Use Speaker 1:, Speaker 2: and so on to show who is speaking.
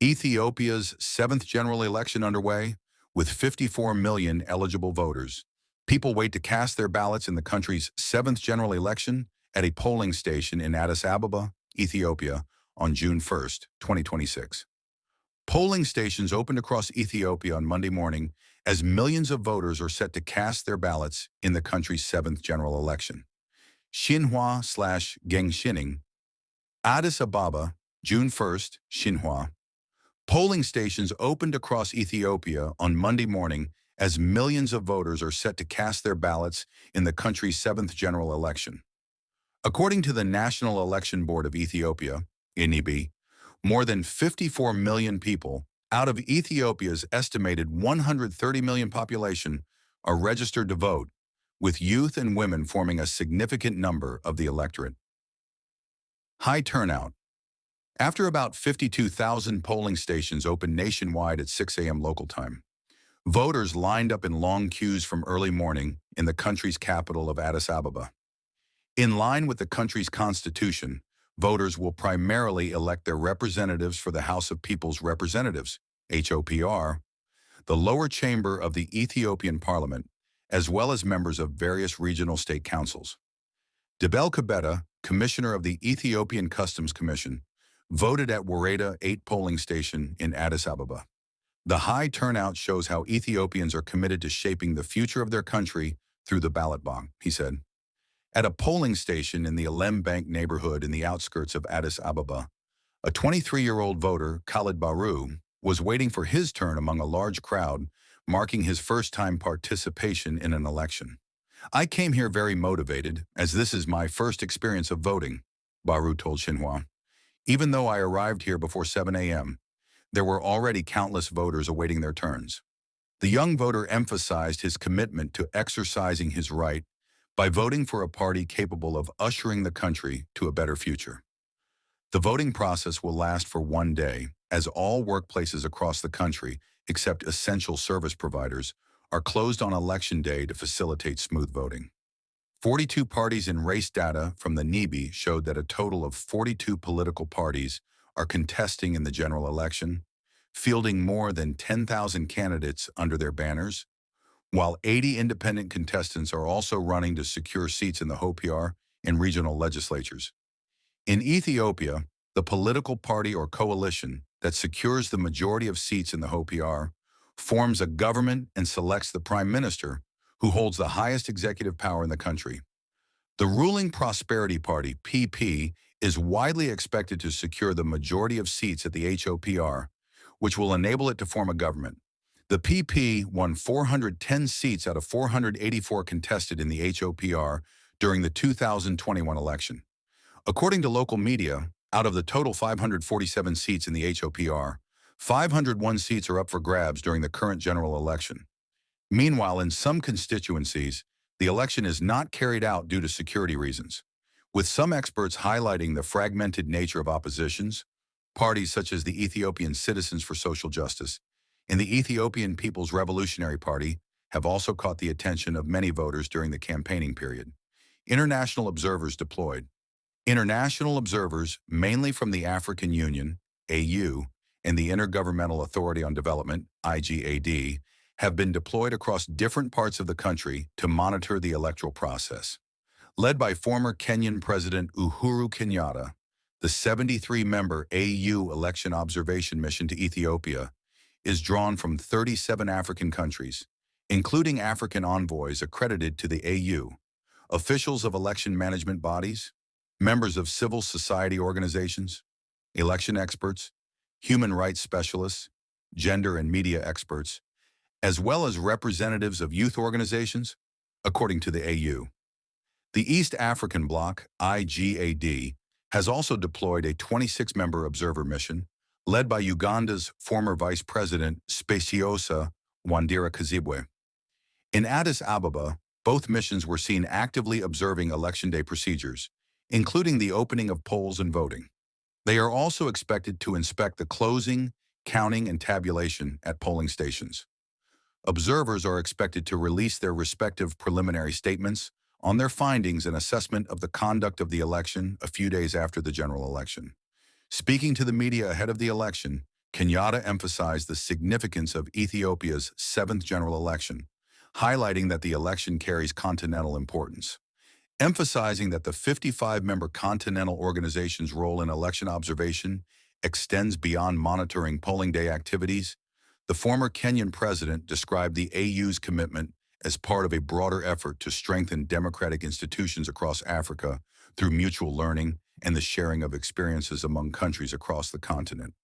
Speaker 1: Ethiopia's seventh general election underway, with 54 million eligible voters. People wait to cast their ballots in the country's seventh general election at a polling station in Addis Ababa, Ethiopia, on June 1st, 2026. Polling stations opened across Ethiopia on Monday morning as millions of voters are set to cast their ballots in the country's seventh general election. Xinhua/Gengshining, Addis Ababa, June 1st, Xinhua. Polling stations opened across Ethiopia on Monday morning as millions of voters are set to cast their ballots in the country's seventh general election. According to the National Election Board of Ethiopia, NEBE, more than 54 million people out of Ethiopia's estimated 130 million population are registered to vote, with youth and women forming a significant number of the electorate. High turnout. After about 52,000 polling stations opened nationwide at 6 a.m. local time, voters lined up in long queues from early morning in the country's capital of Addis Ababa. In line with the country's constitution, voters will primarily elect their representatives for the House of People's Representatives, HOPR, the lower chamber of the Ethiopian parliament, as well as members of various regional state councils. Debel Kebeta, commissioner of the Ethiopian Customs Commission, voted at Wareda 8 polling station in Addis Ababa. The high turnout shows how Ethiopians are committed to shaping the future of their country through the ballot box, he said. At a polling station in the Alem Bank neighborhood in the outskirts of Addis Ababa, a 23-year-old voter, Khalid Baru, was waiting for his turn among a large crowd, marking his first-time participation in an election. "I came here very motivated, as this is my first experience of voting," Baru told Xinhua. "Even though I arrived here before 7 a.m., there were already countless voters awaiting their turns." The young voter emphasized his commitment to exercising his right by voting for a party capable of ushering the country to a better future. The voting process will last for one day, as all workplaces across the country, except essential service providers, are closed on election day to facilitate smooth voting. 42 parties in race data from the NEBE showed that a total of 42 political parties are contesting in the general election, fielding more than 10,000 candidates under their banners, while 80 independent contestants are also running to secure seats in the HOPR and regional legislatures. In Ethiopia, the political party or coalition that secures the majority of seats in the HOPR forms a government and selects the prime minister, who holds the highest executive power in the country. The ruling Prosperity Party, PP, is widely expected to secure the majority of seats at the HOPR, which will enable it to form a government. The PP won 410 seats out of 484 contested in the HOPR during the 2021 election. According to local media, out of the total 547 seats in the HOPR, 501 seats are up for grabs during the current general election. Meanwhile, in some constituencies, the election is not carried out due to security reasons, with some experts highlighting the fragmented nature of oppositions. Parties such as the Ethiopian Citizens for Social Justice and the Ethiopian People's Revolutionary Party have also caught the attention of many voters during the campaigning period. International observers deployed. International observers, mainly from the African Union, AU, and the Intergovernmental Authority on Development, IGAD, have been deployed across different parts of the country to monitor the electoral process. Led by former Kenyan President Uhuru Kenyatta, the 73-member AU Election Observation Mission to Ethiopia is drawn from 37 African countries, including African envoys accredited to the AU, officials of election management bodies, members of civil society organizations, election experts, human rights specialists, gender and media experts, as well as representatives of youth organizations, according to the AU. The East African Bloc, IGAD, has also deployed a 26-member observer mission, led by Uganda's former Vice President Speciosa Wandira Kazibwe. In Addis Ababa, both missions were seen actively observing Election Day procedures, including the opening of polls and voting. They are also expected to inspect the closing, counting, and tabulation at polling stations. Observers are expected to release their respective preliminary statements on their findings and assessment of the conduct of the election a few days after the general election. Speaking to the media ahead of the election, Kenyatta emphasized the significance of Ethiopia's seventh general election, highlighting that the election carries continental importance. Emphasizing that the 55-member Continental Organization's role in election observation extends beyond monitoring polling day activities, the former Kenyan president described the AU's commitment as part of a broader effort to strengthen democratic institutions across Africa through mutual learning and the sharing of experiences among countries across the continent.